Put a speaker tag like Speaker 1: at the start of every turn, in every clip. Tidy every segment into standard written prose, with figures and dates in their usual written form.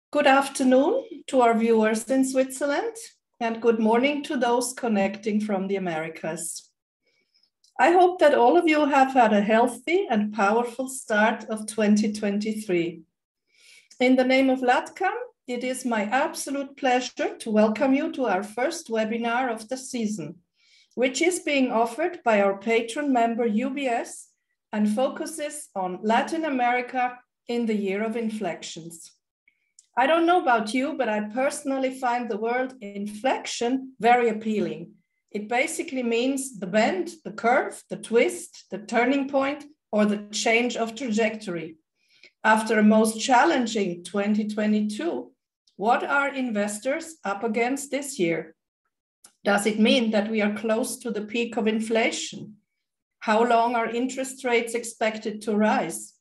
Speaker 1: Good afternoon to our viewers in Switzerland, and good morning to those connecting from the Americas. I hope that all of you have had a healthy and powerful start of 2023. In the name of LATCAM, it is my absolute pleasure to welcome you to our first webinar of the season, which is being offered by our Patron member UBS and focuses on Latin America in the year of inflections. I don't know about you, but I personally find the word inflection very appealing. It basically means the bend, the curve, the twist, the turning point, or the change of trajectory. After a most challenging 2022, what are investors up against this year? Does it mean that we are close to the peak of inflation? How long are interest rates expected to rise?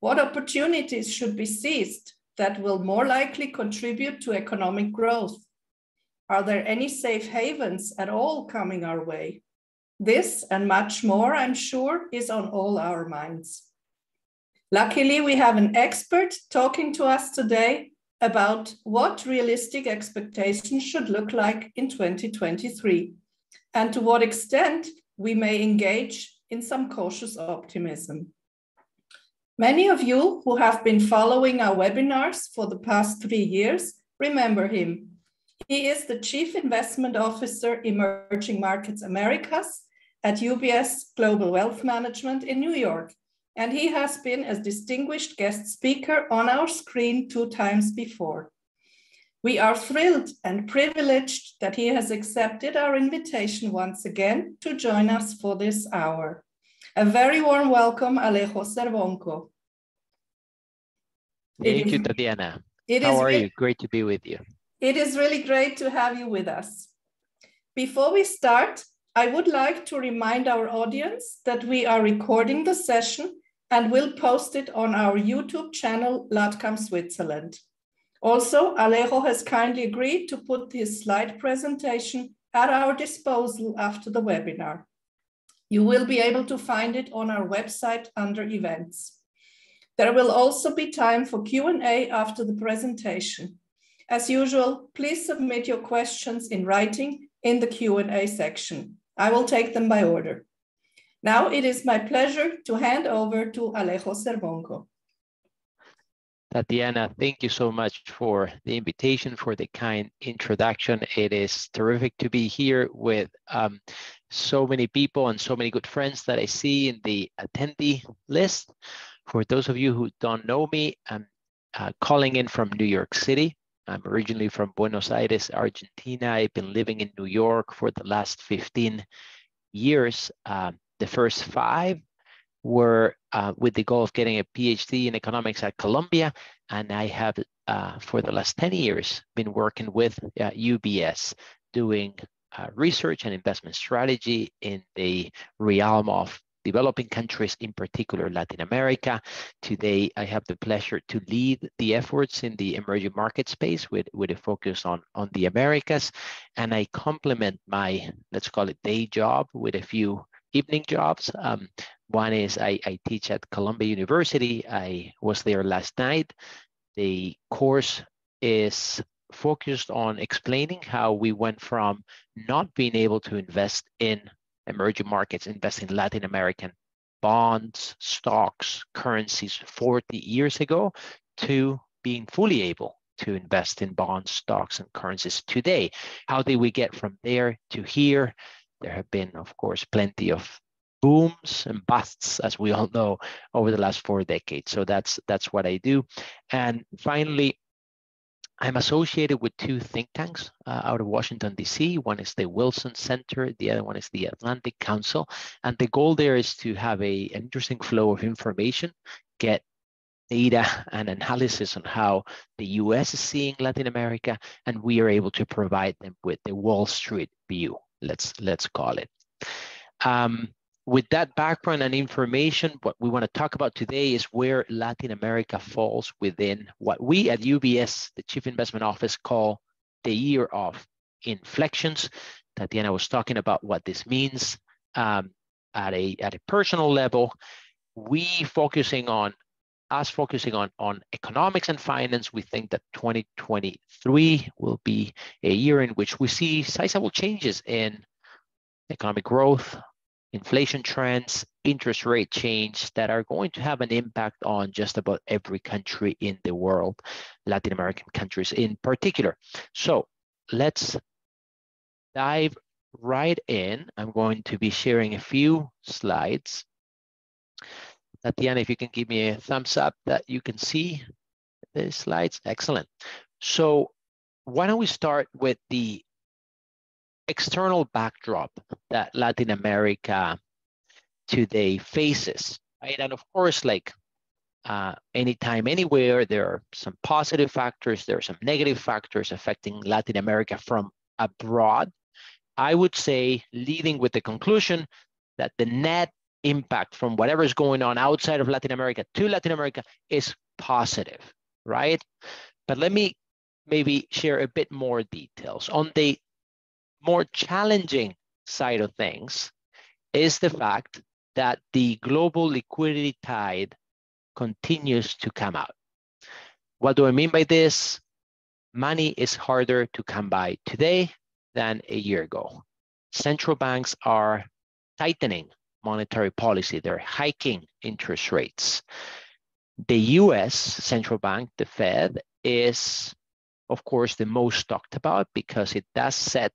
Speaker 1: What opportunities should be seized that will more likely contribute to economic growth? Are there any safe havens at all coming our way? This and much more, I'm sure, is on all our minds. Luckily, we have an expert talking to us today about what realistic expectations should look like in 2023, and to what extent we may engage in some cautious optimism. Many of you who have been following our webinars for the past 3 years remember him. He is the Chief Investment Officer, Emerging Markets Americas at UBS Global Wealth Management in New York, and he has been a distinguished guest speaker on our screen 2 times before. We are thrilled and privileged that he has accepted our invitation once again to join us for this hour. A very warm welcome, Alejo Czerwonko.
Speaker 2: Thank you, Tatiana. How are you? Great to be with you.
Speaker 1: It is really great to have you with us. Before we start, I would like to remind our audience that we are recording the session and will post it on our YouTube channel, LATCAM Switzerland. Also, Alejo has kindly agreed to put his slide presentation at our disposal after the webinar. You will be able to find it on our website under events. There will also be time for Q&A after the presentation. As usual, please submit your questions in writing in the Q&A section. I will take them by order. Now it is my pleasure to hand over to Alejo Czerwonko.
Speaker 2: Tatiana, thank you so much for the invitation, for the kind introduction. It is terrific to be here with so many people and so many good friends that I see in the attendee list. For those of you who don't know me, I'm calling in from New York City. I'm originally from Buenos Aires, Argentina. I've been living in New York for the last 15 years. The first 5 were with the goal of getting a PhD in economics at Columbia. And I have, for the last 10 years, been working with UBS, doing research and investment strategy in the realm of developing countries, in particular Latin America. Today, I have the pleasure to lead the efforts in the emerging market space with a focus on the Americas. And I complement my, let's call it day job, with a few evening jobs. One is I teach at Columbia University. I was there last night. The course is focused on explaining how we went from not being able to invest in emerging markets, invest in Latin American bonds, stocks, currencies 40 years ago, to being fully able to invest in bonds, stocks, and currencies today. How did we get from there to here? There have been, of course, plenty of booms and busts, as we all know, over the last 4 decades. So that's what I do. And finally, I'm associated with 2 think tanks out of Washington, D.C. One is the Wilson Center. The other one is the Atlantic Council. And the goal there is to have an interesting flow of information, get data and analysis on how the U.S. is seeing Latin America, and we are able to provide them with the Wall Street view, let's call it. With that background and information, what we want to talk about today is where Latin America falls within what we at UBS, the Chief Investment Office, call the year of inflections. Tatiana was talking about what this means at a personal level. We focusing on us focusing on economics and finance, we think that 2023 will be a year in which we see sizable changes in economic growth, inflation trends, interest rate change that are going to have an impact on just about every country in the world, Latin American countries in particular. So let's dive right in. I'm going to be sharing a few slides. Tatiana, if you can give me a thumbs up that you can see the slides. Excellent. So why don't we start with the external backdrop that Latin America today faces, right? And of course, like anytime, anywhere, there are some positive factors, there are some negative factors affecting Latin America from abroad. I would say, leading with the conclusion that the net impact from whatever is going on outside of Latin America to Latin America is positive, right? But let me maybe share a bit more details. On the more challenging side of things is the fact that the global liquidity tide continues to come out. What do I mean by this? Money is harder to come by today than a year ago. Central banks are tightening monetary policy. They're hiking interest rates. The US central bank, the Fed, is, of course, the most talked about because it does set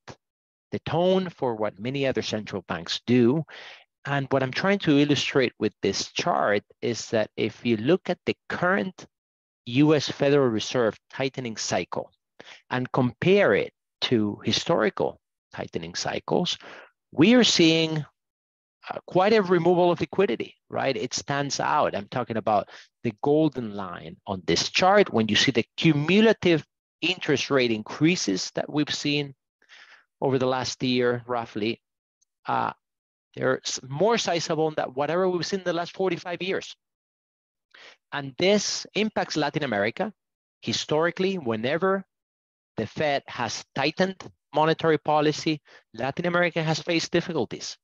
Speaker 2: the tone for what many other central banks do. And what I'm trying to illustrate with this chart is that if you look at the current US Federal Reserve tightening cycle and compare it to historical tightening cycles, we are seeing quite a removal of liquidity, right? It stands out. I'm talking about the golden line on this chart. When you see the cumulative interest rate increases that we've seen over the last year, roughly, they're more sizable than whatever we've seen in the last 45 years. And this impacts Latin America. Historically, whenever the Fed has tightened monetary policy, Latin America has faced difficulties.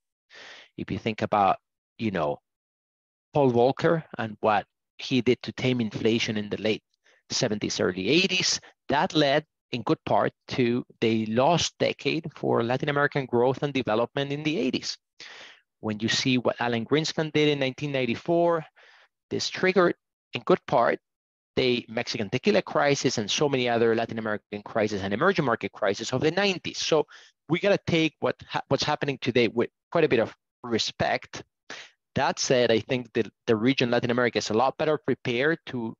Speaker 2: If you think about, Paul Volcker and what he did to tame inflation in the late 70s, early 80s, that led in good part to the lost decade for Latin American growth and development in the 80s. When you see what Alan Greenspan did in 1994, this triggered in good part the Mexican tequila crisis and so many other Latin American crises and emerging market crises of the 90s. So we got to take what's happening today with quite a bit of respect. That said, I think that the region Latin America is a lot better prepared to,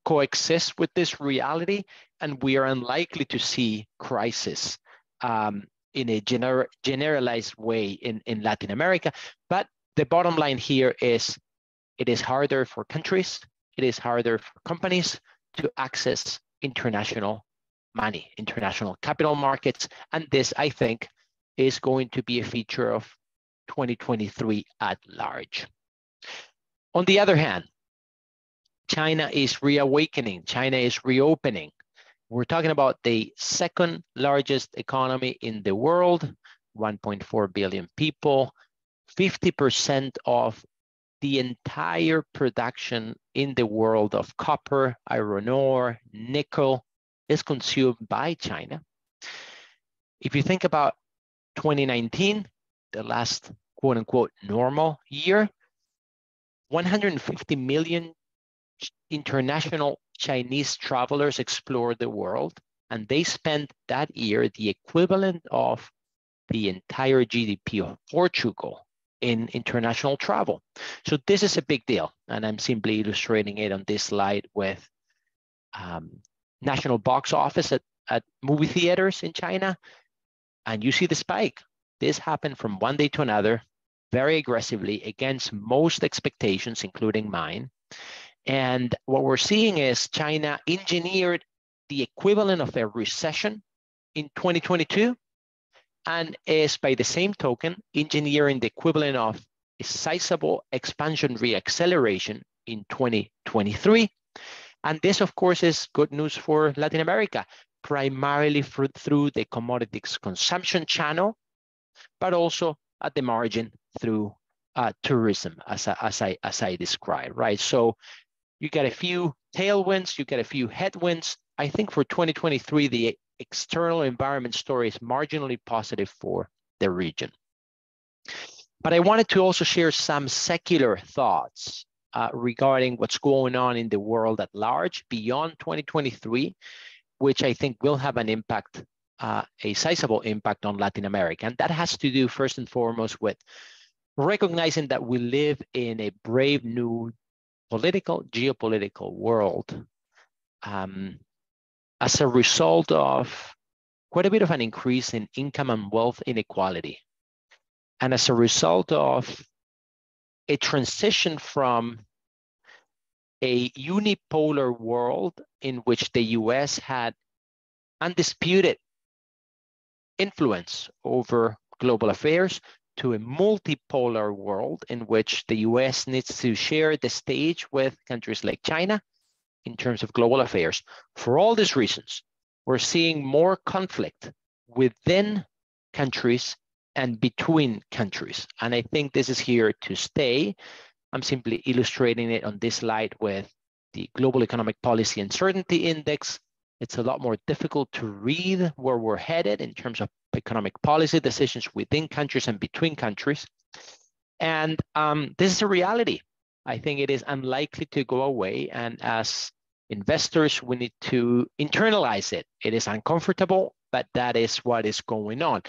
Speaker 2: coexist with this reality, and we are unlikely to see crisis in a generalized way in Latin America. But the bottom line here is it is harder for countries, it is harder for companies to access international money, international capital markets. And this, I think, is going to be a feature of 2023 at large. On the other hand, China is reawakening, China is reopening. We're talking about the second largest economy in the world, 1.4 billion people, 50% of the entire production in the world of copper, iron ore, nickel is consumed by China. If you think about 2019, the last quote unquote normal year, 150 million international Chinese travelers explored the world, and they spent that year the equivalent of the entire GDP of Portugal in international travel. So this is a big deal, and I'm simply illustrating it on this slide with national box office at movie theaters in China, and you see the spike. This happened from one day to another, very aggressively against most expectations, including mine. And what we're seeing is China engineered the equivalent of a recession in 2022, and is by the same token engineering the equivalent of a sizable expansion reacceleration in 2023. And this, of course, is good news for Latin America, primarily through the commodities consumption channel, but also at the margin through tourism, as I described, right? So you get a few tailwinds, you get a few headwinds. I think for 2023, the external environment story is marginally positive for the region. But I wanted to also share some secular thoughts regarding what's going on in the world at large beyond 2023, which I think will have an impact, a sizable impact on Latin America. And that has to do first and foremost with recognizing that we live in a brave new geopolitical world as a result of quite a bit of an increase in income and wealth inequality. And as a result of a transition from a unipolar world in which the US had undisputed influence over global affairs to a multipolar world in which the US needs to share the stage with countries like China in terms of global affairs. For all these reasons, we're seeing more conflict within countries and between countries. And I think this is here to stay. I'm simply illustrating it on this slide with the Global Economic Policy Uncertainty Index. It's a lot more difficult to read where we're headed in terms of economic policy decisions within countries and between countries. And this is a reality. I think it is unlikely to go away. And as investors, we need to internalize it. It is uncomfortable, but that is what is going on.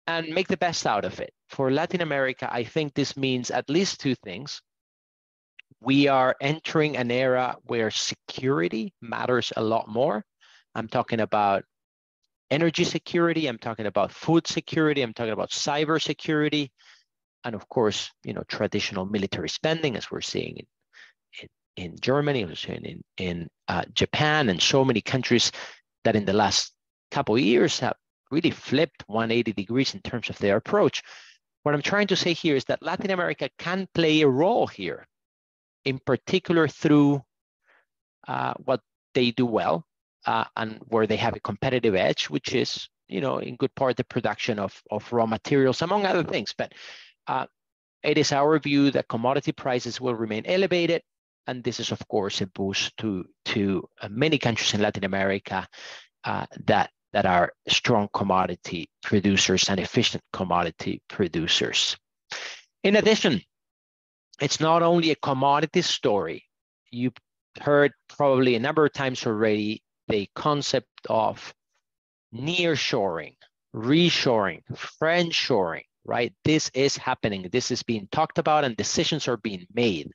Speaker 2: And make the best out of it. For Latin America, I think this means at least two things. We are entering an era where security matters a lot more. I'm talking about energy security, I'm talking about food security, I'm talking about cyber security, and of course, traditional military spending, as we're seeing in Germany, we're seeing in Japan, and so many countries that in the last couple of years have really flipped 180 degrees in terms of their approach. What I'm trying to say here is that Latin America can play a role here, in particular through what they do well and where they have a competitive edge, which is, in good part the production of raw materials, among other things. But it is our view that commodity prices will remain elevated. And this is, of course, a boost to many countries in Latin America that are strong commodity producers and efficient commodity producers. In addition, it's not only a commodity story. You've heard probably a number of times already the concept of nearshoring, reshoring, friendshoring, right? This is happening. This is being talked about and decisions are being made.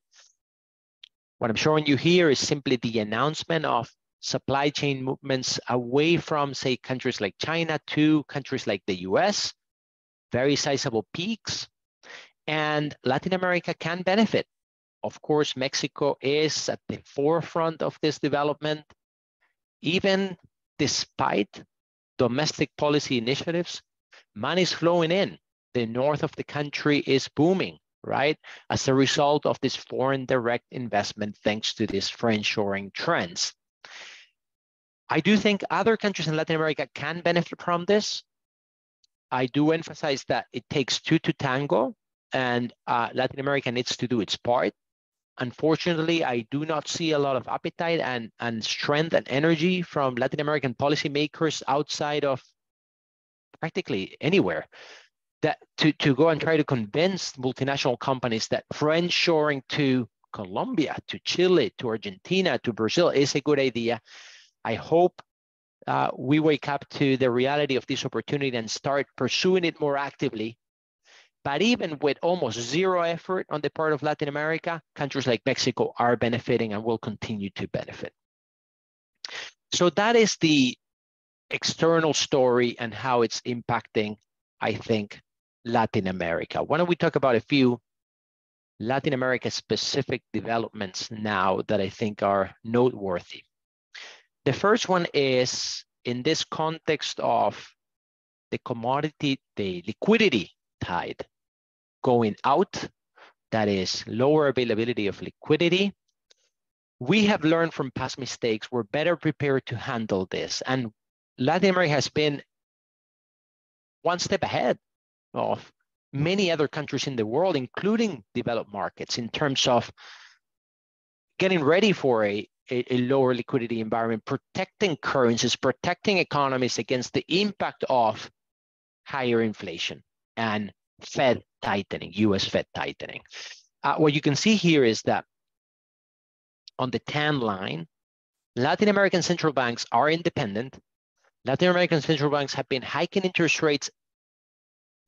Speaker 2: What I'm showing you here is simply the announcement of supply chain movements away from, say, countries like China to countries like the US, very sizable peaks, and Latin America can benefit. Of course, Mexico is at the forefront of this development. Even despite domestic policy initiatives, money is flowing in. The north of the country is booming, right? As a result of this foreign direct investment, thanks to these friendshoring trends. I do think other countries in Latin America can benefit from this. I do emphasize that it takes two to tango, and Latin America needs to do its part. Unfortunately, I do not see a lot of appetite and strength and energy from Latin American policymakers outside of practically anywhere that to go and try to convince multinational companies that friendshoring to Colombia, to Chile, to Argentina, to Brazil is a good idea. I hope we wake up to the reality of this opportunity and start pursuing it more actively. But even with almost zero effort on the part of Latin America, countries like Mexico are benefiting and will continue to benefit. So that is the external story and how it's impacting, I think, Latin America. Why don't we talk about a few Latin America specific developments now that I think are noteworthy. The first one is in this context of the liquidity tide going out, that is lower availability of liquidity. We have learned from past mistakes. We're better prepared to handle this. And Latin America has been one step ahead of many other countries in the world, including developed markets, in terms of getting ready for a lower liquidity environment, protecting currencies, protecting economies against the impact of higher inflation and Fed tightening, US Fed tightening. What you can see here is that on the tan line, Latin American central banks are independent. Latin American central banks have been hiking interest rates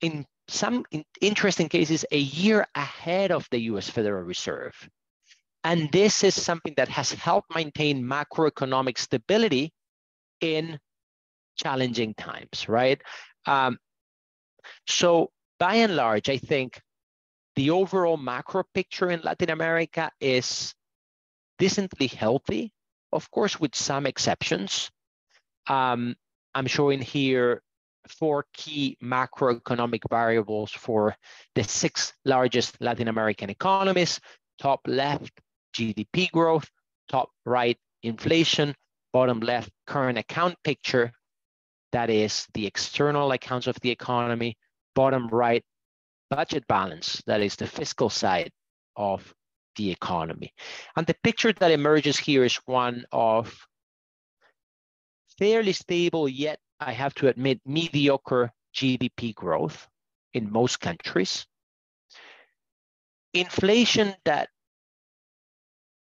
Speaker 2: in some interesting cases a year ahead of the US Federal Reserve. And this is something that has helped maintain macroeconomic stability in challenging times, right? So by and large, I think the overall macro picture in Latin America is decently healthy, of course, with some exceptions. I'm showing here 4 key macroeconomic variables for the 6 largest Latin American economies. Top left, GDP growth, top right, inflation, bottom left, current account picture, that is the external accounts of the economy, bottom right, budget balance, that is the fiscal side of the economy. And the picture that emerges here is one of fairly stable, yet I have to admit, mediocre GDP growth in most countries. Inflation that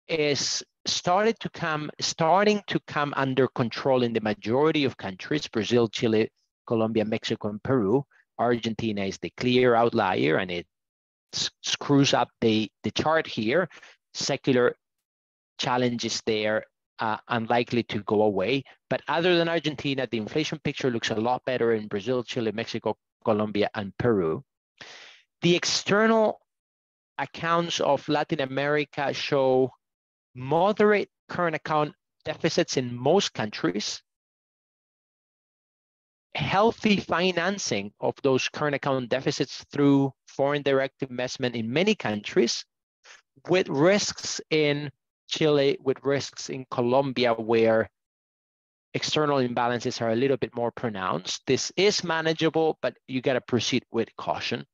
Speaker 2: is starting to come under control in the majority of countries: Brazil, Chile, Colombia, Mexico, and Peru. Argentina is the clear outlier, and it screws up the chart here. Secular challenges there, unlikely to go away. But other than Argentina, the inflation picture looks a lot better in Brazil, Chile, Mexico, Colombia, and Peru. The external accounts of Latin America show moderate current account deficits in most countries, healthy financing of those current account deficits through foreign direct investment in many countries, with risks in Chile, with risks in Colombia, where external imbalances are a little bit more pronounced. This is manageable, but you got to proceed with caution.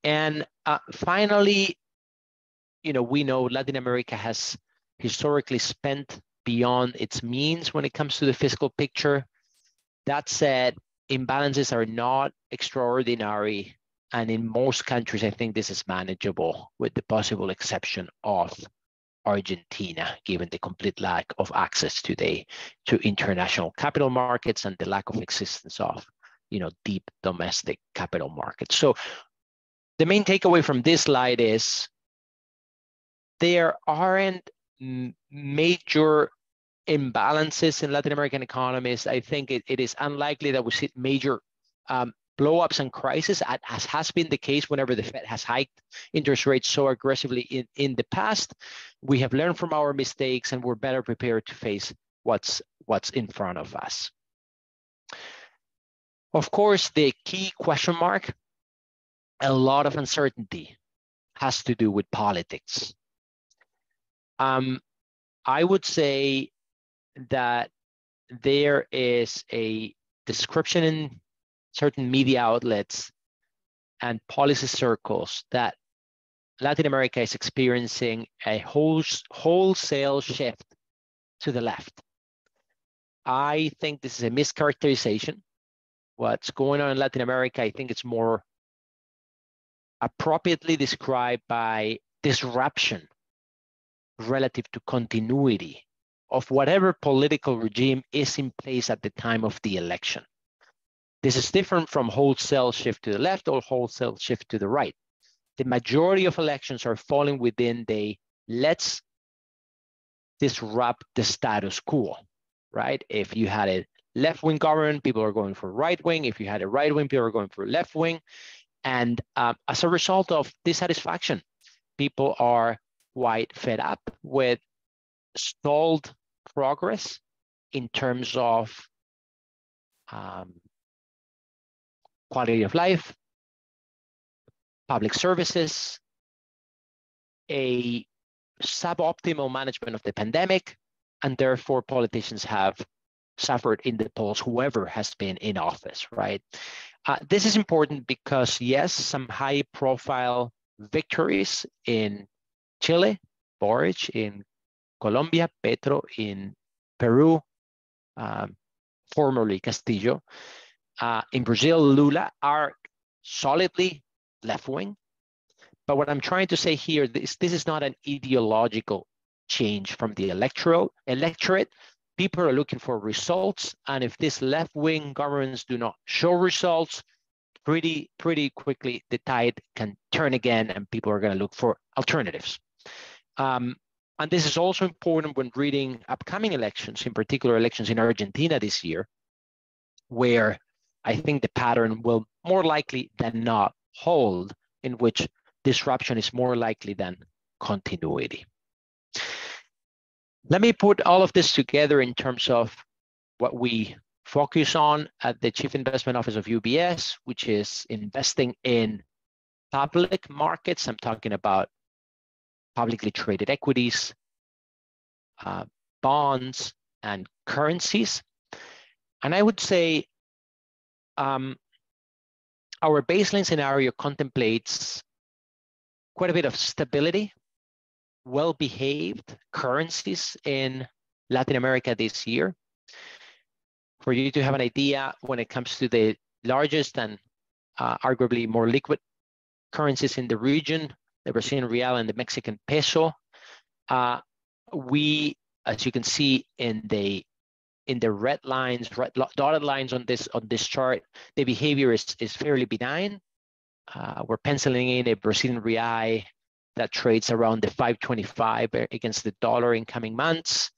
Speaker 2: And finally, we know Latin America has historically spent beyond its means when it comes to the fiscal picture. That said, imbalances are not extraordinary. And in most countries, I think this is manageable, with the possible exception of Argentina, given the complete lack of access today to international capital markets and the lack of existence of, deep domestic capital markets. So the main takeaway from this slide is there aren't major imbalances in Latin American economies. I think it is unlikely that we see major blow-ups and crises, as has been the case whenever the Fed has hiked interest rates so aggressively in the past. We have learned from our mistakes, and we're better prepared to face what's in front of us. Of course, the key question mark, a lot of uncertainty, has to do with politics. I would say that there is a description in certain media outlets and policy circles that Latin America is experiencing a wholesale shift to the left. I think this is a mischaracterization. What's going on in Latin America, I think it's more appropriately described by disruption relative to continuity of whatever political regime is in place at the time of the election. This is different from wholesale shift to the left or wholesale shift to the right. The majority of elections are falling within the let's disrupt the status quo, right? If you had a left-wing government, people are going for right-wing. If you had a right-wing, people are going for left-wing. And as a result of dissatisfaction, people are quite fed up with stalled progress in terms of quality of life, public services, a suboptimal management of the pandemic, and therefore politicians have suffered in the polls, whoever has been in office, right? This is important because, yes, some high-profile victories in Chile, Boric, in Colombia, Petro, in Peru, formerly Castillo, in Brazil, Lula, are solidly left-wing. But what I'm trying to say here is this is not an ideological change from the electorate. People are looking for results, and if these left-wing governments do not show results, pretty quickly the tide can turn again, and people are going to look for alternatives. And this is also important when reading upcoming elections, in particular elections in Argentina this year, where I think the pattern will more likely than not hold, in which disruption is more likely than continuity. Let me put all of this together in terms of what we focus on at the Chief Investment Office of UBS, which is investing in public markets. I'm talking about publicly traded equities, bonds, and currencies. And I would say our baseline scenario contemplates quite a bit of stability, well-behaved currencies in Latin America this year. For you to have an idea, when it comes to the largest and arguably more liquid currencies in the region, the Brazilian real and the Mexican peso, we, as you can see in the red lines, dotted lines on this chart, the behavior is fairly benign. We're penciling in a Brazilian real that trades around the 5.25 against the dollar in coming months,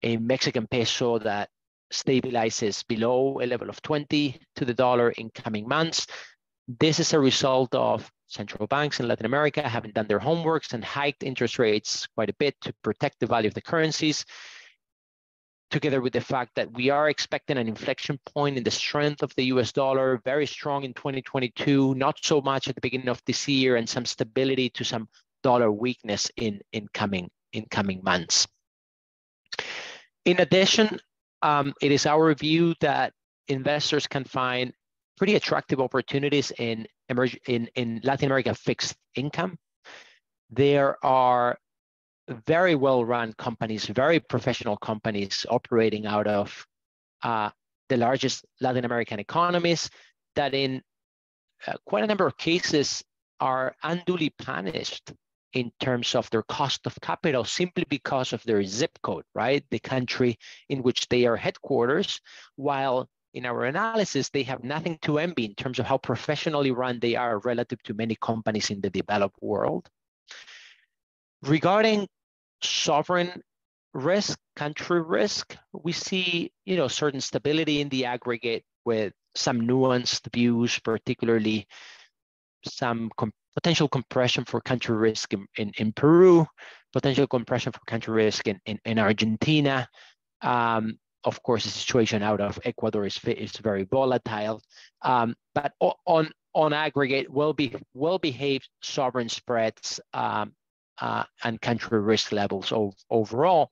Speaker 2: a Mexican peso that stabilizes below a level of 20 to the dollar in coming months. This is a result of central banks in Latin America having done their homeworks and hiked interest rates quite a bit to protect the value of the currencies, together with the fact that we are expecting an inflection point in the strength of the US dollar, very strong in 2022, not so much at the beginning of this year, and some stability to some dollar weakness in coming months. In addition, it is our view that investors can find pretty attractive opportunities in Latin America fixed income. There are very well-run companies, very professional companies operating out of the largest Latin American economies that in quite a number of cases are unduly punished in terms of their cost of capital simply because of their zip code, right? The country in which they are headquarters, while in our analysis, they have nothing to envy in terms of how professionally run they are relative to many companies in the developed world. Regarding sovereign risk, country risk, we see certain stability in the aggregate with some nuanced views, particularly some potential compression for country risk in Peru, potential compression for country risk in Argentina. Of course, the situation out of Ecuador is very volatile, but on aggregate, well-behaved sovereign spreads and country risk levels overall.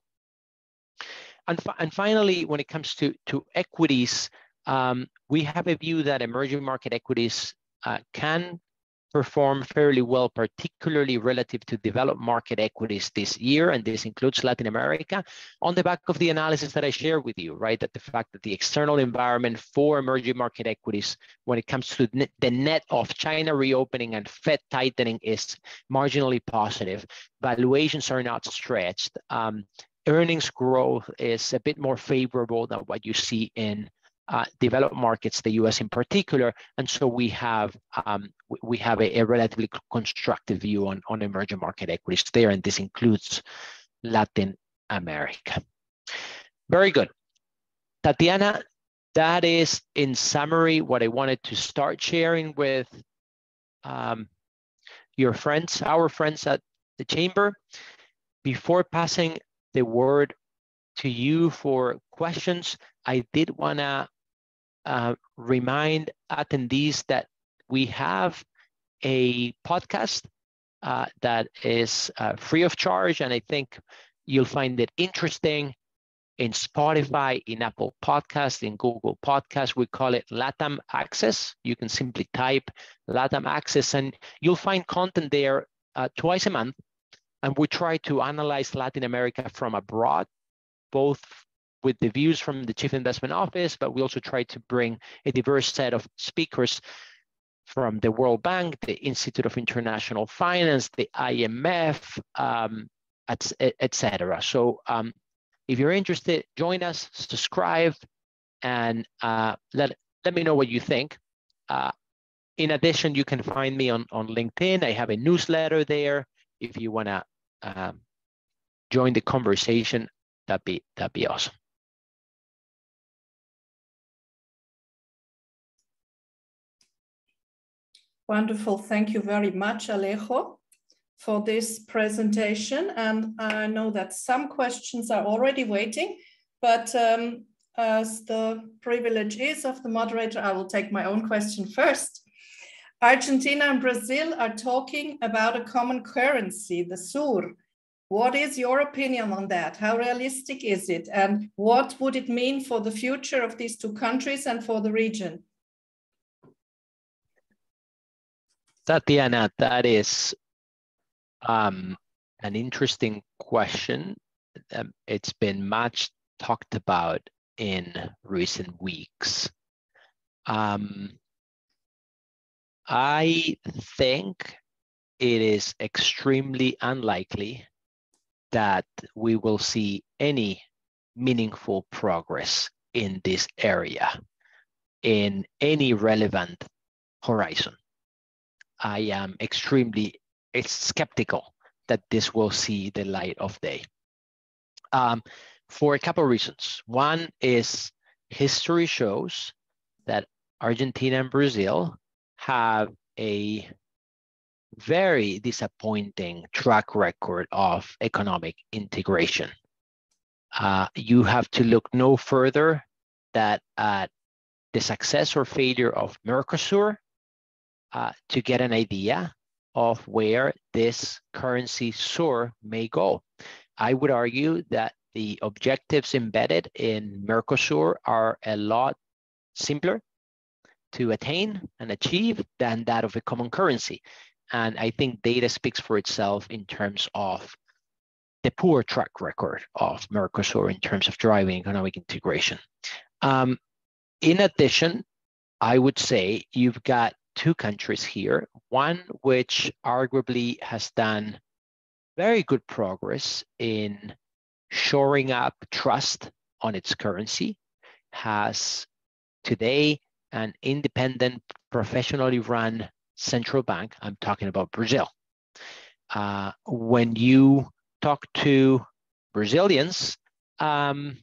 Speaker 2: And finally, when it comes to equities, we have a view that emerging market equities can perform fairly well, particularly relative to developed market equities this year, and this includes Latin America, on the back of the analysis that I shared with you, right? That the fact that the external environment for emerging market equities, when it comes to the net of China reopening and Fed tightening, is marginally positive. Valuations are not stretched. Earnings growth is a bit more favorable than what you see in developed markets, the US in particular, and so we have a relatively constructive view on emerging market equities there, and this includes Latin America. Very good. Tatiana, that is in summary what I wanted to start sharing with our friends at the Chamber. Before passing the word to you for questions, I did want to remind attendees that we have a podcast that is free of charge, and I think you'll find it interesting. in Spotify, in Apple Podcasts, in Google Podcasts. We call it LATAM Access. You can simply type LATAM Access and you'll find content there twice a month. And we try to analyze Latin America from abroad, both with the views from the Chief Investment Office, but we also try to bring a diverse set of speakers from the World Bank, the Institute of International Finance, the IMF, etc. So if you're interested, join us, subscribe, and let me know what you think. In addition, you can find me on LinkedIn. I have a newsletter there. If you want to join the conversation, that'd be awesome.
Speaker 1: Wonderful. Thank you very much, Alejo, for this presentation. And I know that some questions are already waiting, but as the privilege is of the moderator, I will take my own question first. Argentina and Brazil are talking about a common currency, the SUR. What is your opinion on that? How realistic is it? And what would it mean for the future of these two countries and for the region?
Speaker 2: Tatiana, that is an interesting question. It's been much talked about in recent weeks. I think it is extremely unlikely that we will see any meaningful progress in this area in any relevant horizon. I am extremely skeptical that this will see the light of day for a couple of reasons. One is history shows that Argentina and Brazil have a very disappointing track record of economic integration. You have to look no further than at the success or failure of Mercosur to get an idea of where this currency SUR may go. I would argue that the objectives embedded in Mercosur are a lot simpler to attain and achieve than that of a common currency. And I think data speaks for itself in terms of the poor track record of Mercosur in terms of driving economic integration. In addition, I would say you've got two countries here, one which arguably has done very good progress in shoring up trust on its currency, has today an independent, professionally run central bank. I'm talking about Brazil. When you talk to Brazilians, many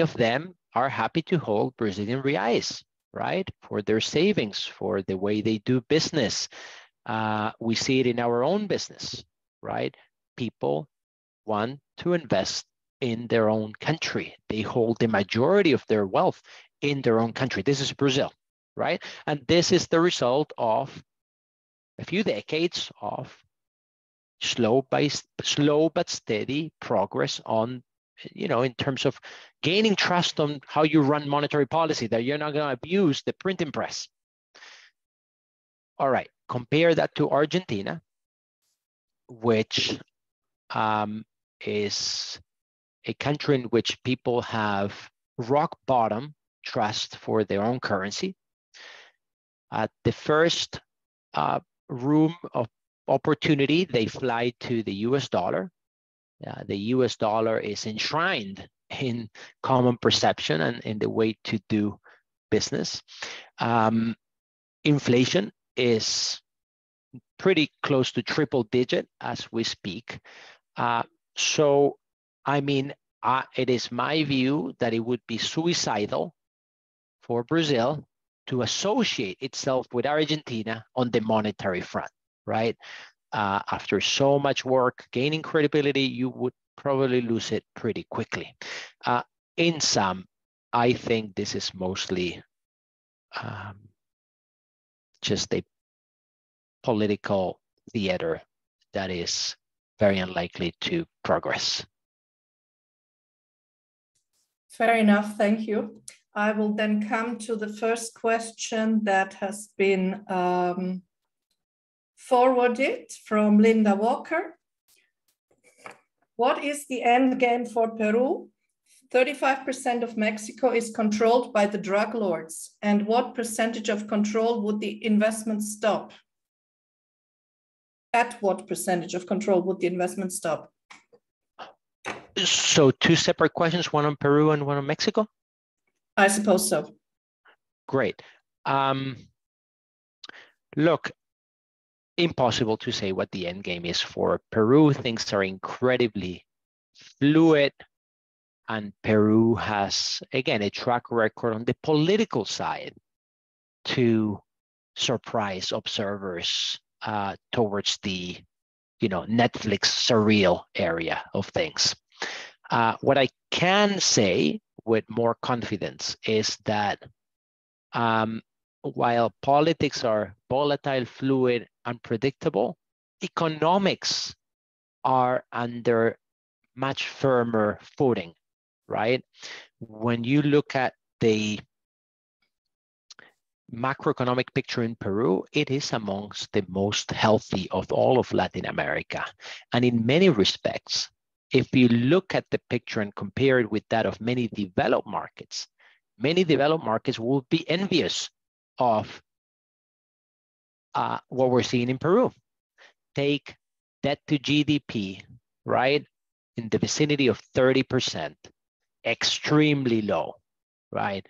Speaker 2: of them are happy to hold Brazilian reais, right? For their savings, for the way they do business. We see it in our own business, right? People want to invest in their own country. They hold the majority of their wealth in their own country. This is Brazil, right? And this is the result of a few decades of slow but steady progress on, in terms of gaining trust on how you run monetary policy, that you're not going to abuse the printing press. All right, compare that to Argentina, which is a country in which people have rock bottom trust for their own currency. At the first room of opportunity, they fly to the US dollar. The US dollar is enshrined in common perception and in the way to do business. Inflation is pretty close to triple digit as we speak. So, I mean, it is my view that it would be suicidal for Brazil to associate itself with Argentina on the monetary front, right? After so much work, gaining credibility, you would probably lose it pretty quickly. In sum, I think this is mostly just a political theater that is very unlikely to progress.
Speaker 1: Fair enough, thank you. I will then come to the first question that has been forwarded from Linda Walker. What is the end game for Peru? 35% of Mexico is controlled by the drug lords. And what percentage of control would the investment stop? At what percentage of control would the investment stop?
Speaker 2: So two separate questions, one on Peru and one on Mexico?
Speaker 1: I suppose so.
Speaker 2: Great. Look, impossible to say what the end game is for Peru. Things are incredibly fluid, and Peru has, again, a track record on the political side to surprise observers towards the, Netflix surreal area of things. What I can say with more confidence is that while politics are volatile, fluid, unpredictable, economics are under much firmer footing, right? When you look at the macroeconomic picture in Peru, it is amongst the most healthy of all of Latin America. And in many respects, if you look at the picture and compare it with that of many developed markets will be envious of what we're seeing in Peru. Take debt to GDP, right? In the vicinity of 30%, extremely low, right?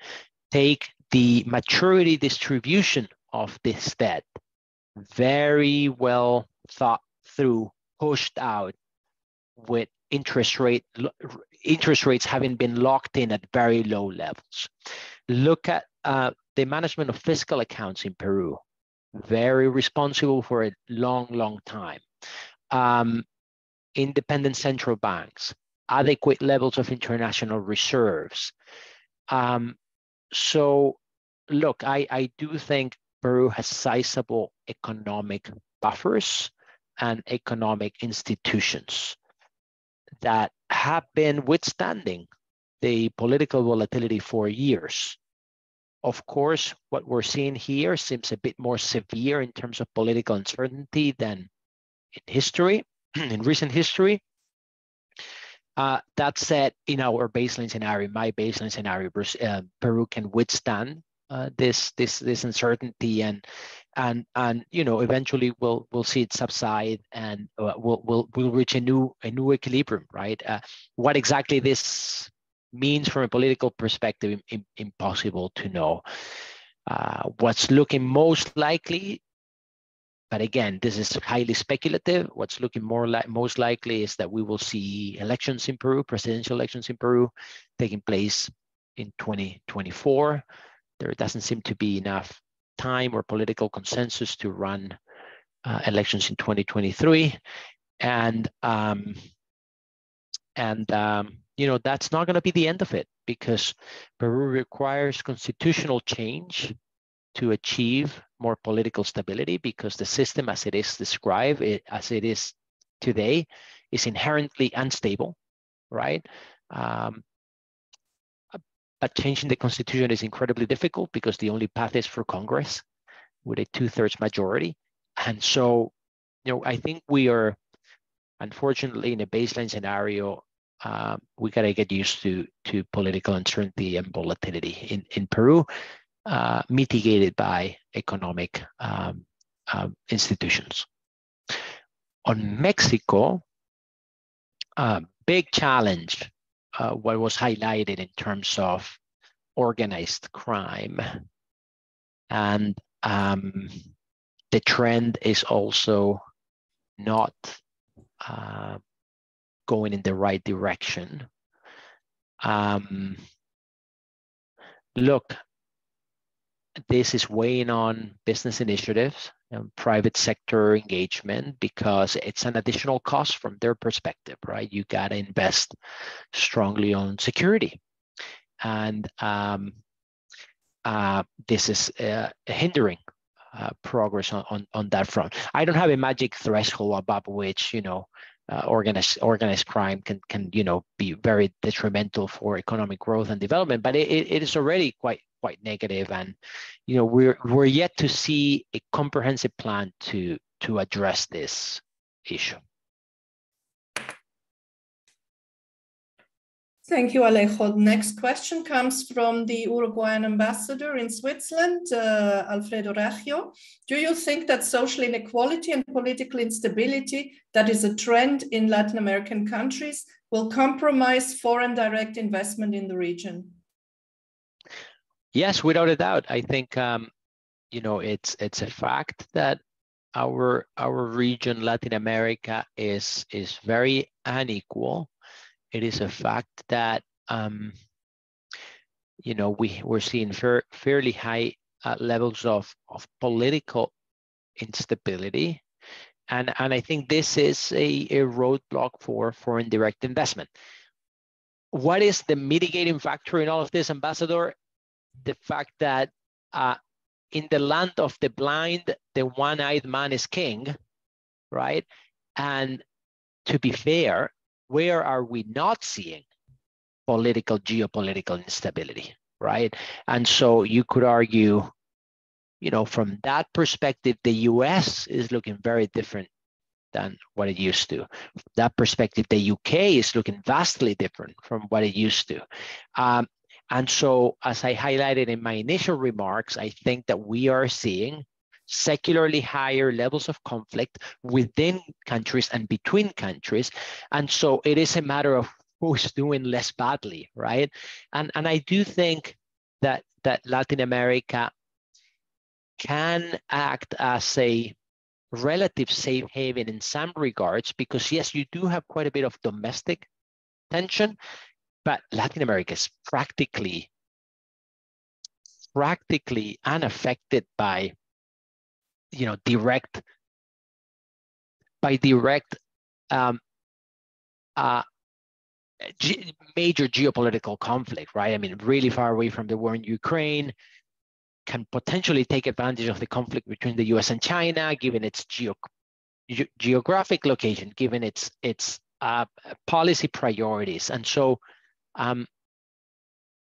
Speaker 2: Take the maturity distribution of this debt, very well thought through, pushed out with interest rates having been locked in at very low levels. Look at the management of fiscal accounts in Peru, very responsible for a long, long time. Independent central banks, adequate levels of international reserves. So look, I do think Peru has sizable economic buffers and economic institutions that have been withstanding the political volatility for years. Of course, what we're seeing here seems a bit more severe in terms of political uncertainty than in history, in recent history. That said, in our baseline scenario, my baseline scenario, Peru can withstand this uncertainty, and eventually we'll see it subside, and we'll reach a new equilibrium, right? What exactly this means from a political perspective, impossible to know. What's looking most likely, but again, this is highly speculative. What's looking most likely is that we will see elections in Peru, presidential elections in Peru, taking place in 2024. There doesn't seem to be enough time or political consensus to run elections in 2023, and that's not going to be the end of it, because Peru requires constitutional change to achieve more political stability, because the system as it is described, as it is today, is inherently unstable, right? But changing the constitution is incredibly difficult, because the only path is for Congress with a 2/3 majority. And so, I think we are, unfortunately, in a baseline scenario, we got to get used to political uncertainty and volatility in Peru, mitigated by economic institutions. On Mexico, big challenge, what was highlighted in terms of organized crime. And the trend is also not going in the right direction. Look, this is weighing on business initiatives and private sector engagement, because it's an additional cost from their perspective, right? You got to invest strongly on security. And this is hindering progress on that front. I don't have a magic threshold above which, organized crime can be very detrimental for economic growth and development. But it is already quite negative, and we're yet to see a comprehensive plan to address this issue.
Speaker 1: Thank you, Alejo. Next question comes from the Uruguayan ambassador in Switzerland, Alfredo Raggio. Do you think that social inequality and political instability that is a trend in Latin American countries will compromise foreign direct investment in the region?
Speaker 2: Yes, without a doubt. I think it's a fact that our region, Latin America, is very unequal. It is a fact that we're seeing fairly high levels of political instability, and I think this is a roadblock for foreign direct investment. What is the mitigating factor in all of this, Ambassador? The fact that in the land of the blind, the one-eyed man is king, right? And to be fair, where are we not seeing geopolitical instability, right? And so you could argue, from that perspective, the US is looking very different than what it used to. From that perspective, the UK is looking vastly different from what it used to. And so, as I highlighted in my initial remarks, I think that we are seeing secularly higher levels of conflict within countries and between countries. And so it is a matter of who's doing less badly, right? And I do think that Latin America can act as a relative safe haven in some regards, because yes, you do have quite a bit of domestic tension, but Latin America is practically unaffected by direct major geopolitical conflict, right? I mean, really far away from the war in Ukraine, can potentially take advantage of the conflict between the US and China, given its geographic location, given its policy priorities. And so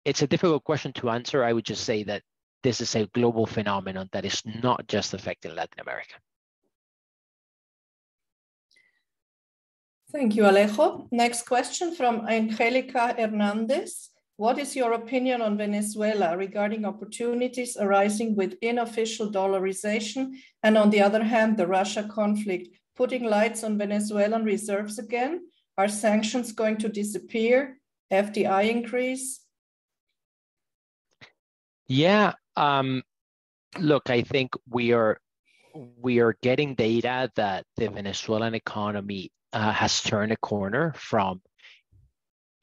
Speaker 2: it's a difficult question to answer. I would just say that this is a global phenomenon that is not just affecting Latin America.
Speaker 1: Thank you, Alejo. Next question from Angelica Hernandez. What is your opinion on Venezuela regarding opportunities arising with unofficial dollarization and, on the other hand, the Russia conflict, putting lights on Venezuelan reserves again? Are sanctions going to disappear? FDI increase?
Speaker 2: Yeah, look, I think we are getting data that the Venezuelan economy has turned a corner from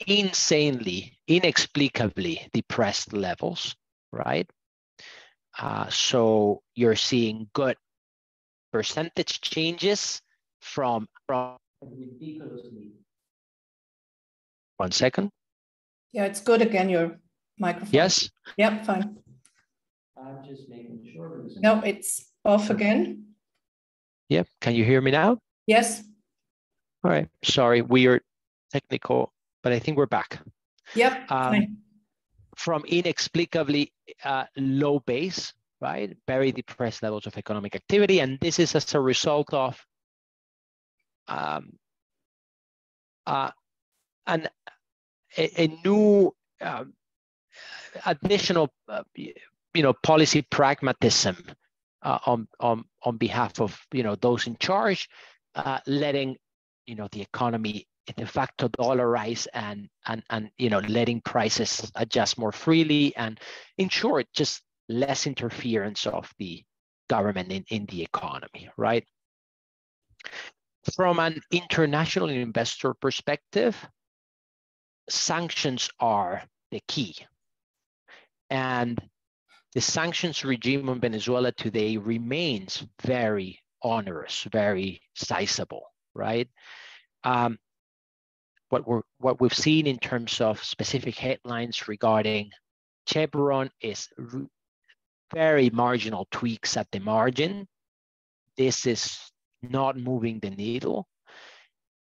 Speaker 2: inexplicably depressed levels, right? So you're seeing good percentage changes from ridiculously. 1 second.
Speaker 1: Yeah, it's good again, your microphone.
Speaker 2: Yes?
Speaker 1: Yep, fine.
Speaker 2: I'm just making sure.
Speaker 1: No, it's off again.
Speaker 2: Yep, can you hear me now?
Speaker 1: Yes.
Speaker 2: All right, sorry, weird technical, but I think we're back.
Speaker 1: Yep, fine.
Speaker 2: From inexplicably low base, right? Very depressed levels of economic activity. And this is as a result of a new additional policy pragmatism on behalf of those in charge, letting the economy de facto dollarize and letting prices adjust more freely, and in short, just less interference of the government in the economy, right? From an international investor perspective, sanctions are the key. And the sanctions regime on Venezuela today remains very onerous, very sizable, right? What we've seen in terms of specific headlines regarding Chevron is very marginal tweaks at the margin. This is not moving the needle.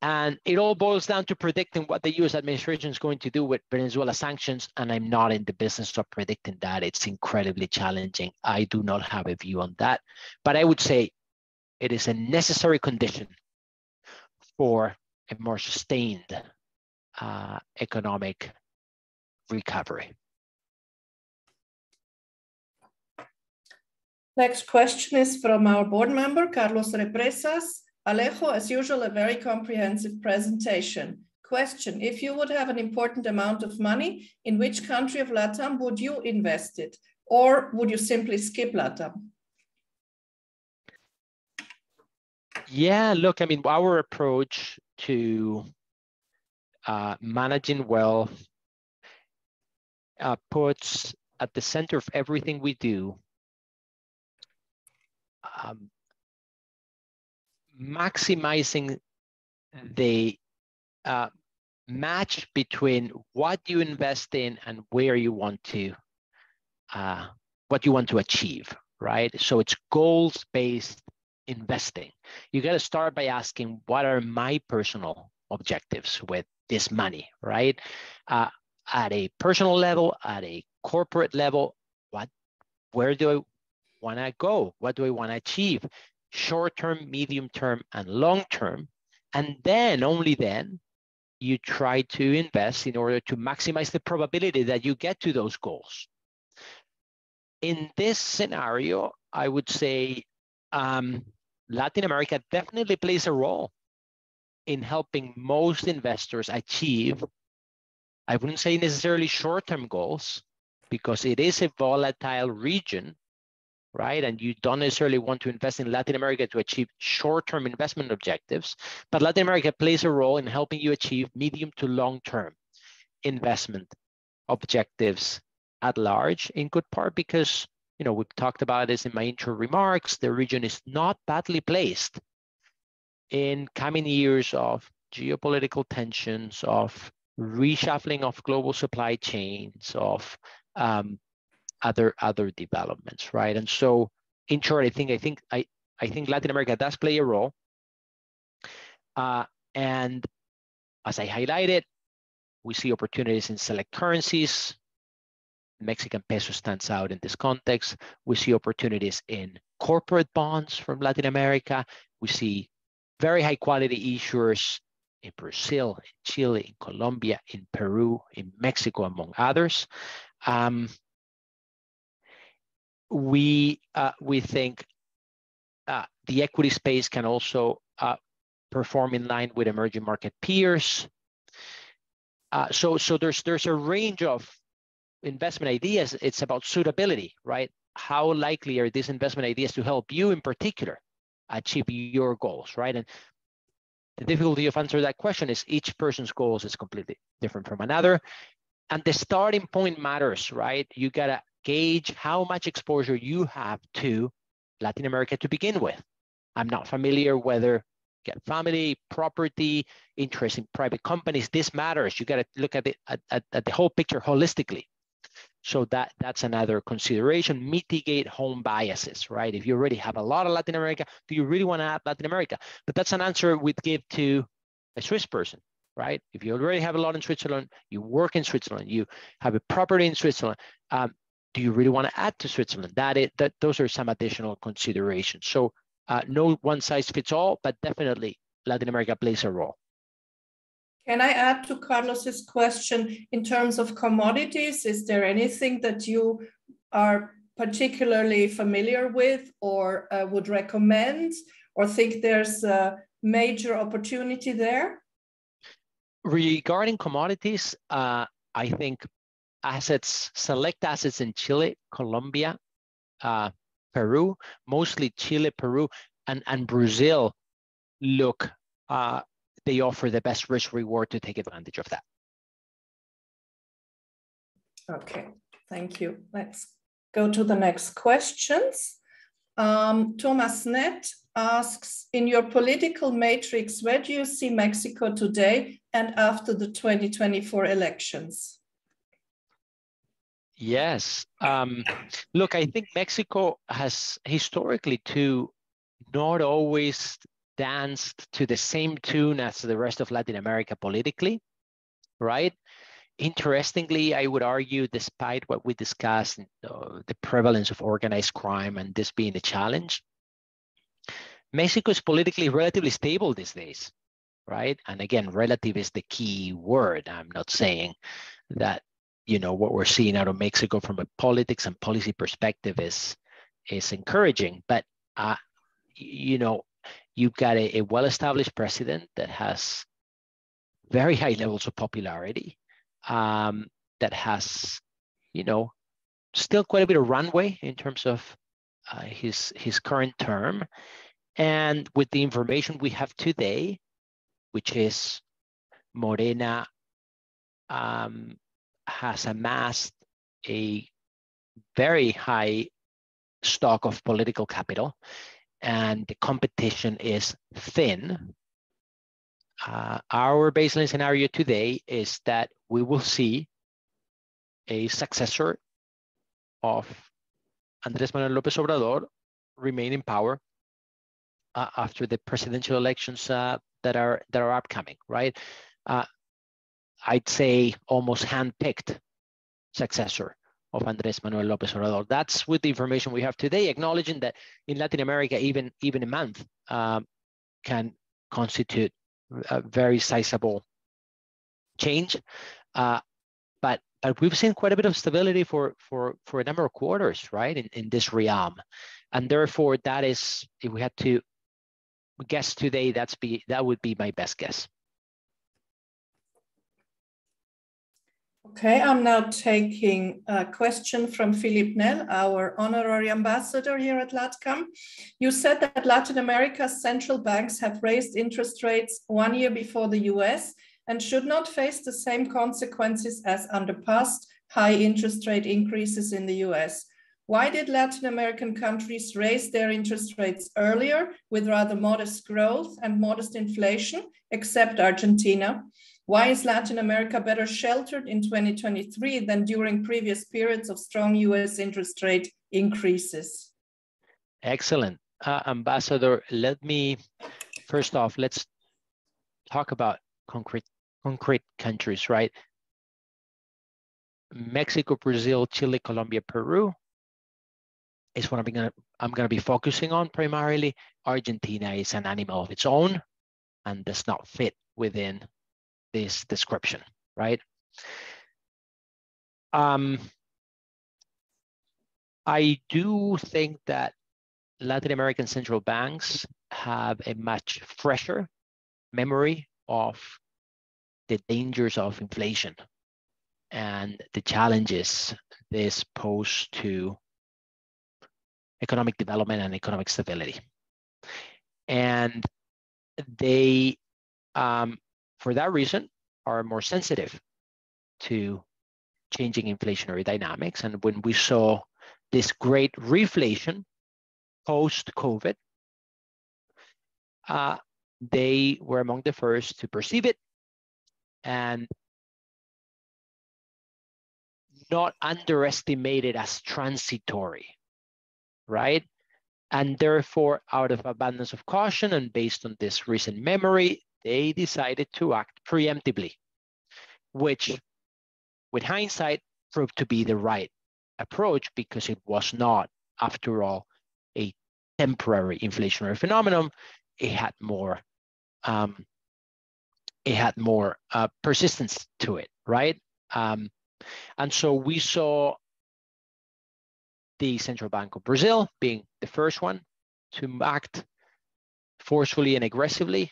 Speaker 2: And it all boils down to predicting what the US administration is going to do with Venezuela sanctions. And I'm not in the business of predicting that. It's incredibly challenging. I do not have a view on that. But I would say it is a necessary condition for a more sustained economic recovery.
Speaker 1: Next question is from our board member, Carlos Represas. Alejo, as usual, a very comprehensive presentation. Question, if you would have an important amount of money, in which country of LATAM would you invest it? Or would you simply skip LATAM?
Speaker 2: Yeah, look, I mean, our approach to managing wealth puts at the center of everything we do maximizing the match between what you invest in and where you want to, what you want to achieve, right? So it's goals-based investing. You got to start by asking, what are my personal objectives with this money, right? At a personal level, at a corporate level, where do I want to go? What do I want to achieve? Short-term, medium-term, and long-term. And then, only then, you try to invest in order to maximize the probability that you get to those goals. In this scenario, I would say Latin America definitely plays a role in helping most investors achieve, I wouldn't say necessarily short-term goals, because it is a volatile region, right? And you don't necessarily want to invest in Latin America to achieve short-term investment objectives, but Latin America plays a role in helping you achieve medium to long-term investment objectives at large, in good part because, you know, we've talked about this in my intro remarks, the region is not badly placed in coming years of geopolitical tensions, of reshuffling of global supply chains, of other developments, right? And so, in short, I think Latin America does play a role. And as I highlighted, we see opportunities in select currencies. Mexican peso stands out in this context. We see opportunities in corporate bonds from Latin America. We see very high quality issuers in Brazil, in Chile, in Colombia, in Peru, in Mexico, among others. We think the equity space can also perform in line with emerging market peers. So there's a range of investment ideas. It's about suitability, right? How likely are these investment ideas to help you in particular achieve your goals, right? And the difficulty of answering that question is each person's goals is completely different from another. And the starting point matters, right? You gotta gauge how much exposure you have to Latin America to begin with. I'm not familiar whether get family, property, interest in private companies. This matters. You gotta look at the whole picture holistically. So that's another consideration. Mitigate home biases, right? If you already have a lot of Latin America, do you really want to add Latin America? But that's an answer we'd give to a Swiss person, right? If you already have a lot in Switzerland, you work in Switzerland, you have a property in Switzerland, do you really want to add to Switzerland? Those are some additional considerations. So no one size fits all, but definitely Latin America plays a role.
Speaker 1: Can I add to Carlos's question in terms of commodities? Is there anything that you are particularly familiar with or would recommend or think there's a major opportunity there?
Speaker 2: Regarding commodities, I think select assets in Chile, Colombia, Peru, mostly Chile, Peru, and Brazil look they offer the best risk reward to take advantage of that.
Speaker 1: Okay, thank you. Let's go to the next questions. Thomas Nett asks, in your political matrix, where do you see Mexico today and after the 2024 elections?
Speaker 2: Yes, look, I think Mexico has historically too not always danced to the same tune as the rest of Latin America politically, right? Interestingly, I would argue, despite what we discussed, the prevalence of organized crime and this being a challenge, Mexico is politically relatively stable these days, right? And again, relative is the key word. I'm not saying that, you know, what we're seeing out of Mexico from a politics and policy perspective is encouraging, but you know, you've got a well-established president that has very high levels of popularity, that has, you know, still quite a bit of runway in terms of his current term. And with the information we have today, which is Morena has amassed a very high stock of political capital, and the competition is thin. Our baseline scenario today is that we will see a successor of Andrés Manuel López Obrador remain in power after the presidential elections that are upcoming, right? I'd say almost hand-picked successor of Andrés Manuel López Obrador. That's with the information we have today, acknowledging that in Latin America, even a month can constitute a very sizable change. But we've seen quite a bit of stability for a number of quarters, right, in this realm. And therefore, that is, if we had to guess today, that would be my best guess.
Speaker 1: Okay, I'm now taking a question from Philippe Nel, our honorary ambassador here at LATCAM. You said that Latin America's central banks have raised interest rates 1 year before the US and should not face the same consequences as under past high interest rate increases in the US. Why did Latin American countries raise their interest rates earlier with rather modest growth and modest inflation, except Argentina? Why is Latin America better sheltered in 2023 than during previous periods of strong US interest rate increases?
Speaker 2: Excellent. Ambassador, first off, let's talk about concrete countries, right? Mexico, Brazil, Chile, Colombia, Peru is what I'm gonna be focusing on primarily. Argentina is an animal of its own and does not fit within this description, right? I do think that Latin American central banks have a much fresher memory of the dangers of inflation and the challenges this poses to economic development and economic stability. And they, for that reason, are more sensitive to changing inflationary dynamics. And when we saw this great reflation post-COVID, they were among the first to perceive it and not underestimate it as transitory, right? And therefore, out of abundance of caution and based on this recent memory, they decided to act preemptively, which with hindsight proved to be the right approach because it was not, after all, a temporary inflationary phenomenon. It had more persistence to it, right? And so we saw the Central Bank of Brazil being the first one to act forcefully and aggressively.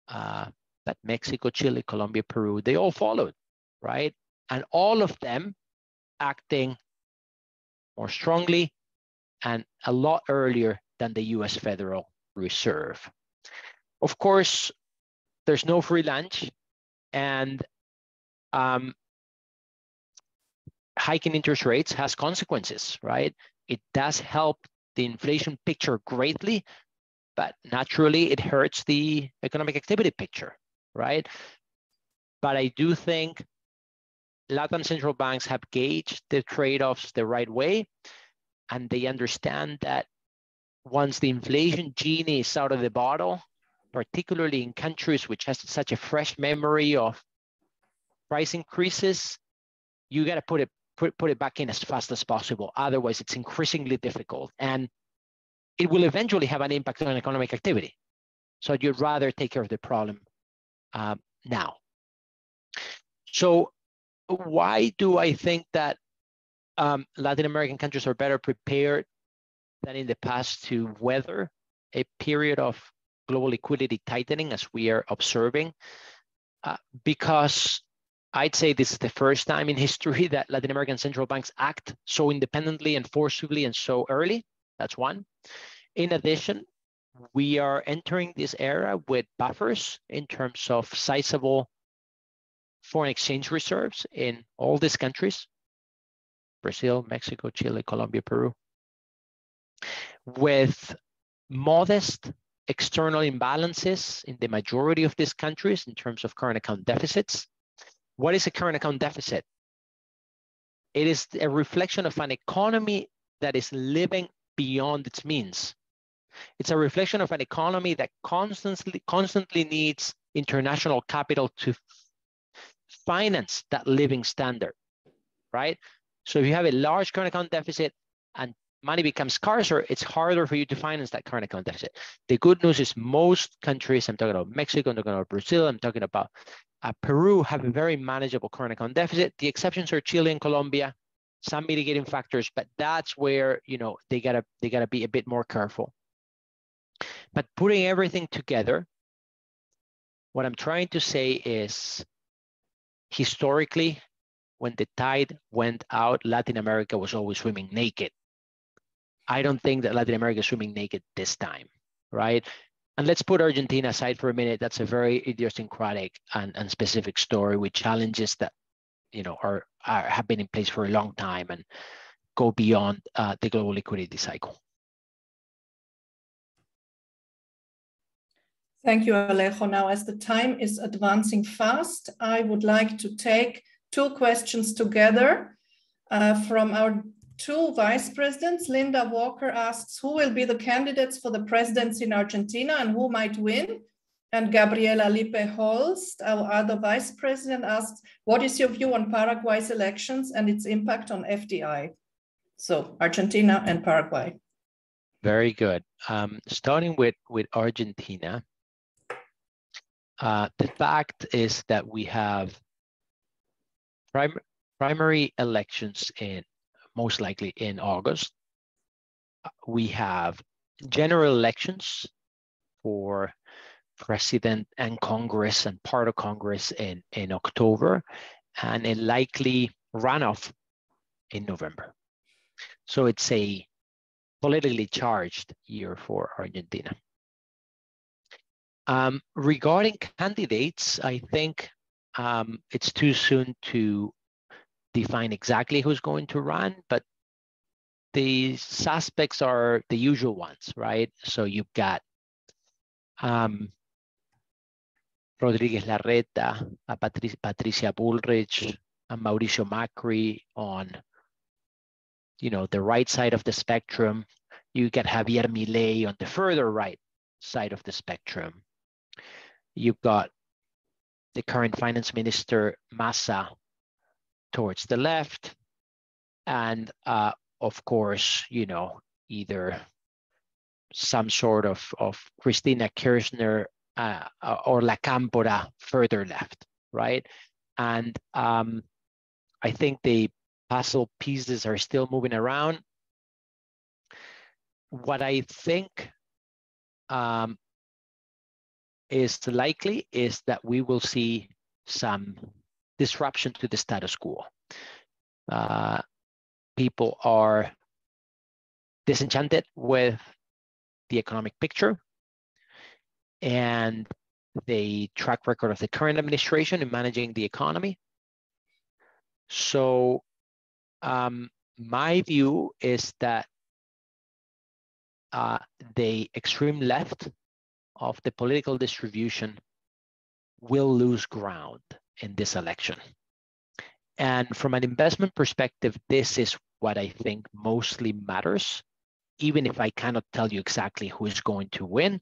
Speaker 2: But Mexico, Chile, Colombia, Peru, they all followed, right? And all of them acting more strongly and a lot earlier than the US Federal Reserve. Of course, there's no free lunch, and hiking interest rates has consequences, right? It does help the inflation picture greatly, but naturally it hurts the economic activity picture, right? But I do think Latin central banks have gauged the trade-offs the right way, and they understand that once the inflation genie is out of the bottle, particularly in countries which has such a fresh memory of price increases, you got to put it back in as fast as possible. Otherwise, it's increasingly difficult, and it will eventually have an impact on economic activity. So you'd rather take care of the problem now. So why do I think that Latin American countries are better prepared than in the past to weather a period of global liquidity tightening as we are observing? Because I'd say this is the first time in history that Latin American central banks act so independently and forcibly and so early. That's one. In addition, we are entering this era with buffers in terms of sizable foreign exchange reserves in all these countries: Brazil, Mexico, Chile, Colombia, Peru, with modest external imbalances in the majority of these countries in terms of current account deficits. What is a current account deficit? It is a reflection of an economy that is living beyond its means. It's a reflection of an economy that constantly needs international capital to finance that living standard, right? So if you have a large current account deficit and money becomes scarcer, it's harder for you to finance that current account deficit. The good news is most countries, I'm talking about Mexico, I'm talking about Brazil, I'm talking about Peru, have a very manageable current account deficit. The exceptions are Chile and Colombia, some mitigating factors, but that's where, you know, they gotta be a bit more careful. But putting everything together, what I'm trying to say is, historically, when the tide went out, Latin America was always swimming naked. I don't think that Latin America is swimming naked this time, right? And let's put Argentina aside for a minute. That's a very idiosyncratic and specific story with challenges that, you know, have been in place for a long time and go beyond the global liquidity cycle.
Speaker 1: Thank you, Alejo. Now, as the time is advancing fast, I would like to take two questions together from our two vice presidents. Linda Walker asks, who will be the candidates for the presidency in Argentina and who might win? And Gabriela Lippe Holst, our other vice president, asks, what is your view on Paraguay's elections and its impact on FDI? So Argentina and Paraguay.
Speaker 2: Very good. Starting with Argentina, the fact is that we have primary elections most likely in August. We have general elections for president and Congress and part of Congress in October, and a likely runoff in November. So it's a politically charged year for Argentina. Regarding candidates, I think it's too soon to define exactly who's going to run, but the suspects are the usual ones, right? So you've got Rodriguez Larreta, Patricia Bullrich, and Mauricio Macri on, you know, the right side of the spectrum. You get Javier Milei on the further right side of the spectrum. You've got the current finance minister, Massa, towards the left. And of course, you know, either some sort of Cristina Kirchner or La Cámpora further left, right? And I think the puzzle pieces are still moving around. What I think is likely is that we will see some disruption to the status quo. People are disenchanted with the economic picture and the track record of the current administration in managing the economy. So my view is that the extreme left of the political distribution will lose ground in this election. And from an investment perspective, this is what I think mostly matters. Even if I cannot tell you exactly who is going to win,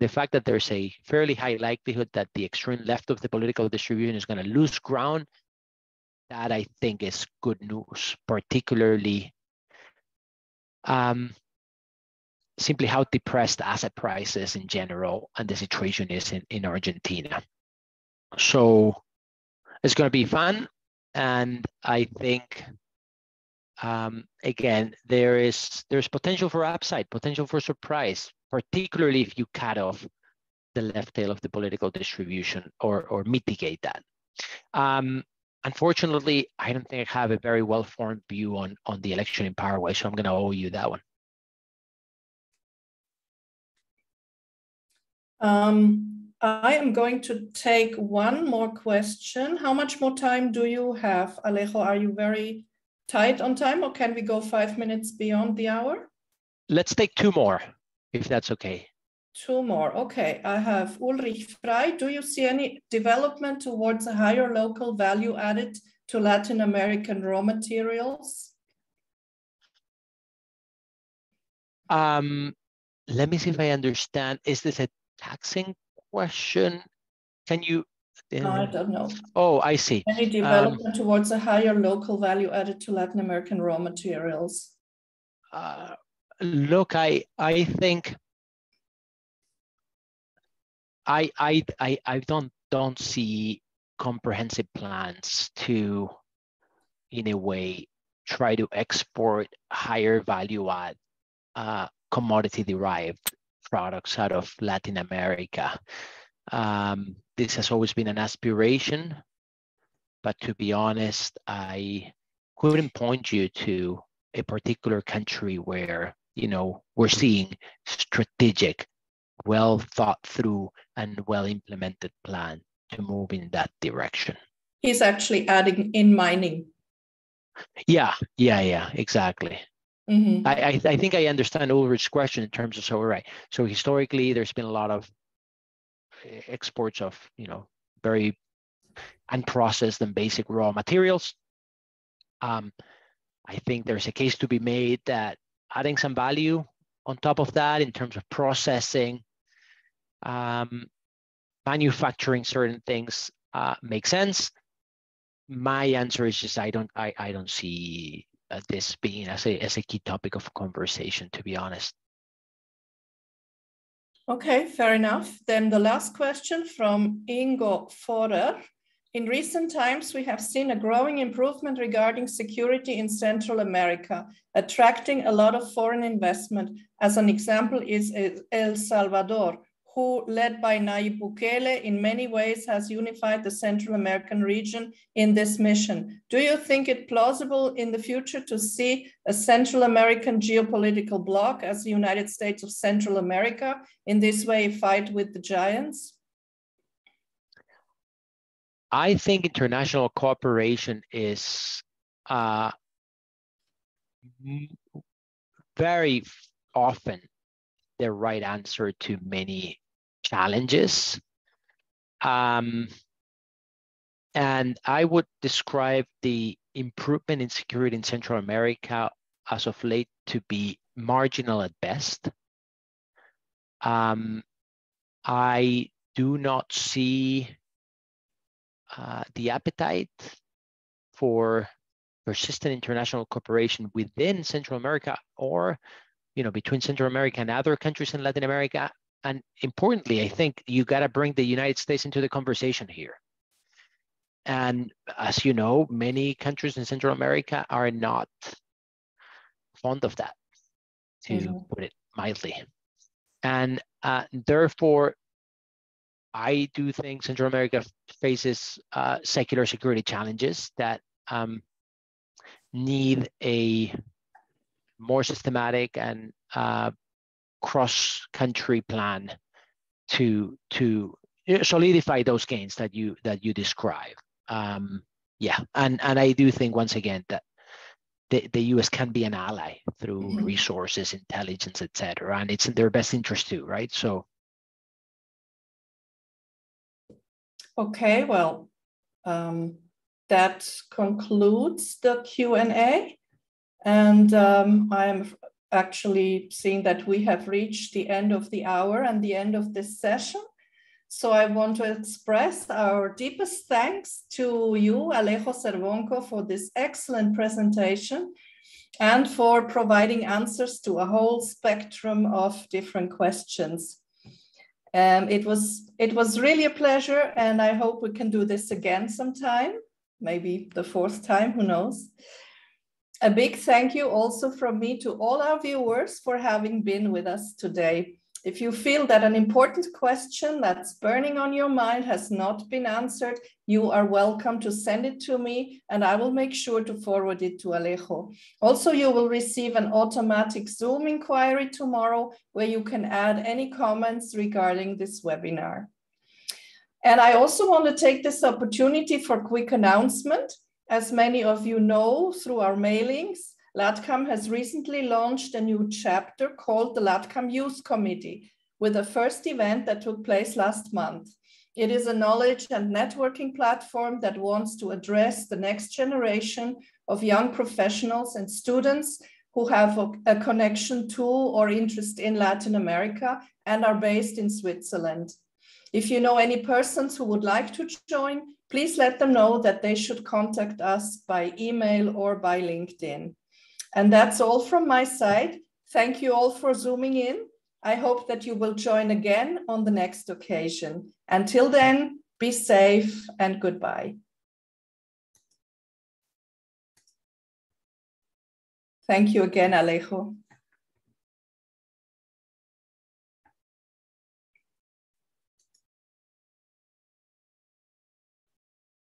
Speaker 2: the fact that there's a fairly high likelihood that the extreme left of the political distribution is going to lose ground, that I think is good news, particularly simply how depressed asset prices in general and the situation is in Argentina. So it's going to be fun. And I think, again, there's potential for upside, potential for surprise, particularly if you cut off the left tail of the political distribution or mitigate that. Unfortunately, I don't think I have a very well-formed view on the election in Paraguay, so I'm going to owe you that one.
Speaker 1: I am going to take one more question. How much more time do you have, Alejo? Are you very tight on time, or can we go 5 minutes beyond the hour?
Speaker 2: Let's take 2 more, if that's okay.
Speaker 1: 2 more. Okay. I have Ulrich Frey. Do you see any development towards a higher local value added to Latin American raw materials?
Speaker 2: Let me see if I understand. Is this a taxing question? Can you?
Speaker 1: I don't know.
Speaker 2: Oh, I see.
Speaker 1: Any development towards a higher local value added to Latin American raw materials?
Speaker 2: Look, I think I don't see comprehensive plans to, in a way, try to export higher value add commodity derived products out of Latin America. This has always been an aspiration, but to be honest, I couldn't point you to a particular country where, you know, we're seeing strategic, well thought through and well implemented plan to move in that direction.
Speaker 1: He's actually adding in mining.
Speaker 2: Yeah, exactly. Mm-hmm. I think I understand Ulrich's question in terms of, so right. So historically, there's been a lot of exports of, you know, very unprocessed and basic raw materials. I think there's a case to be made that adding some value on top of that in terms of processing, manufacturing certain things makes sense. My answer is just I don't see this being as a key topic of conversation, to be honest.
Speaker 1: Okay, fair enough. Then the last question from Ingo Forer. In recent times, we have seen a growing improvement regarding security in Central America, attracting a lot of foreign investment. As an example is El Salvador, who, led by Nayib Bukele, in many ways has unified the Central American region in this mission. Do you think it plausible in the future to see a Central American geopolitical bloc as the United States of Central America in this way fight with the giants?
Speaker 2: I think international cooperation is very often the right answer to many challenges. And I would describe the improvement in security in Central America as of late to be marginal at best. I do not see the appetite for persistent international cooperation within Central America or, you know, between Central America and other countries in Latin America. And importantly, I think you got to bring the United States into the conversation here. And as you know, many countries in Central America are not fond of that, to put it mildly. And therefore, I do think Central America faces secular security challenges that need a more systematic and cross-country plan to solidify those gains that you describe. Yeah, and I do think once again that the U.S. can be an ally through resources, intelligence, etc., and it's in their best interest too, right? So.
Speaker 1: Okay, well, that concludes the Q&A, and I'm actually seeing that we have reached the end of the hour and the end of this session. So I want to express our deepest thanks to you, Alejo Czerwonko, for this excellent presentation and for providing answers to a whole spectrum of different questions. It was really a pleasure, and I hope we can do this again sometime, maybe the fourth time, who knows. A big thank you also from me to all our viewers for having been with us today. If you feel that an important question that's burning on your mind has not been answered, you are welcome to send it to me, and I will make sure to forward it to Alejo. Also, you will receive an automatic Zoom inquiry tomorrow where you can add any comments regarding this webinar. And I also want to take this opportunity for a quick announcement. As many of you know through our mailings, LATCAM has recently launched a new chapter called the LATCAM Youth Committee, with the first event that took place last month. It is a knowledge and networking platform that wants to address the next generation of young professionals and students who have a connection to or interest in Latin America and are based in Switzerland. If you know any persons who would like to join, please let them know that they should contact us by email or by LinkedIn. And that's all from my side. Thank you all for Zooming in. I hope that you will join again on the next occasion. Until then, be safe and goodbye. Thank you again, Alejo.